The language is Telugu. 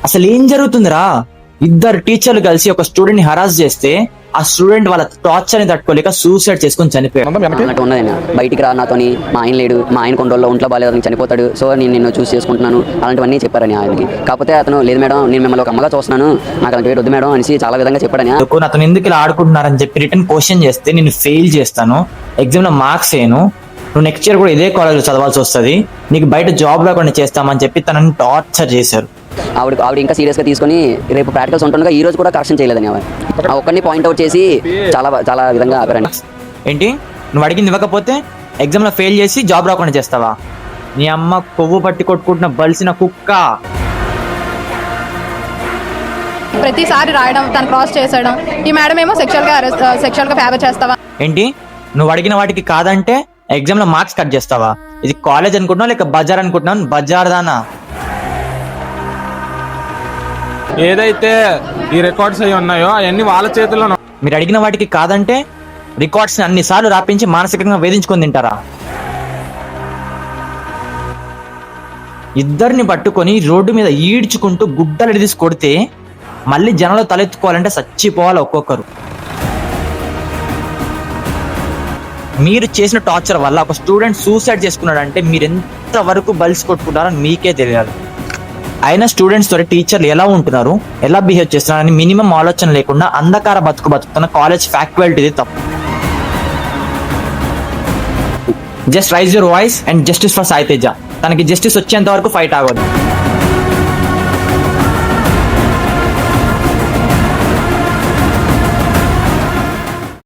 అసలు ఏం జరుగుతుందిరా? ఇద్దరు టీచర్లు కలిసి ఒక స్టూడెంట్ ని హరాస్ చేస్తే ఆ స్టూడెంట్ వాళ్ళ టార్చర్ ని తట్టుకోలేక సూసైడ్ చేసుకొని చనిపోయాడు. అన్నట్టు ఉన్నది. బయటికి రా నాతోని, మా ఆయన లేడు, మా ఆయన కొన్ని రోజుల్లో ఒంట్లో బాగాలేదు, చనిపోతాడు, సో నేను నిన్ను చూస్ చేసుకుంటున్నాను అలాంటివన్నీ చెప్పారని ఆయనకి. కాకపోతే అతను లేదు మేడం, నేను మిమ్మల్ని ఒక అమ్మగా చూస్తున్నాను, నాకు అలాంటి వద్దు మేడం అనేసి చాలా విధంగా చెప్పాడని. అతను ఎందుకు ఇలా ఆడుకుంటున్నారని చెప్పి రిటర్న్ క్వశ్చన్ చేస్తే నేను ఫెయిల్ చేస్తాను, ఎగ్జామ్ లో మార్క్స్ వేయను, నువ్వు నెక్స్ట్ ఇయర్ కూడా ఇదే కాలేజ్ చదవాల్సి వస్తుంది, నీకు బయట జాబ్ లేకుండా చేస్తామని చెప్పి తనని టార్చర్ చేశారు. ఆవిడ ఇంకా సీరియస్గా తీసుకొని రేపు ప్రాక్టికల్స్ ఉంటుండగా ఈ రోజు కూడా కరెక్షన్ చేయలేదని ఆవిడ ఆ ఒక్కరిని పాయింట్అవుట్ చేసి చాలా చాలా విధంగా ఆపారండి. ఏంటి నువ్వు అడిగింది ఇవ్వకపోతే ఎగ్జామ్ లో ఫెయిల్ చేసి జాబ్ రాకుండా చేస్తావా? నీ అమ్మ కొవ్వు పట్టి కొట్టుకుంటున్న బలిసిన కుక్క. ప్రతిసారి రాయడం, తను క్రాస్ చేసడం, ఈ మేడం ఏమో సెక్షువల్ గా ఫేవర్ చేస్తావా? ఏంటి నువ్వు అడిగిన వాటికి కాదంటే ఎగ్జామ్ లో మార్క్స్ కట్ చేస్తావా? ఇది కాలేజ్ అనుకుంటున్నావు లేక బజార్ అనుకుంటున్నావు? బజార్ దానా? ఏదైతే ఈ రికార్డ్స్ అవి ఉన్నాయో అవన్నీ వాళ్ళ చేతుల్లో. మీరు అడిగిన వాటికి కాదంటే రికార్డ్స్ అన్ని సార్లు రాపించి మానసికంగా వేధించుకొని తింటారా? ఇద్దరిని పట్టుకొని రోడ్డు మీద ఈడ్చుకుంటూ గుడ్డలు ఎడిసి కొడితే మళ్ళీ జనంలో తలెత్తుకోవాలంటే చచ్చిపోవాలి ఒక్కొక్కరు. మీరు చేసిన టార్చర్ వల్ల ఒక స్టూడెంట్ సూసైడ్ చేసుకున్నాడంటే మీరు ఎంత వరకు బలిసి కొట్టుకుంటారో మీకే తెలియాలి. అయినా స్టూడెంట్స్ తోటి టీచర్లు ఎలా ఉంటున్నారు, ఎలా బిహేవ్ చేస్తున్నారని మినిమం ఆలోచన లేకుండా అంధకార బతుకుతున్న కాలేజ్ ఫ్యాకల్టీది తప్పు. Just rise your voice and justice for Sai Teja. తనకి జస్టిస్ వచ్చేంత వరకు ఫైట్ ఆగదు.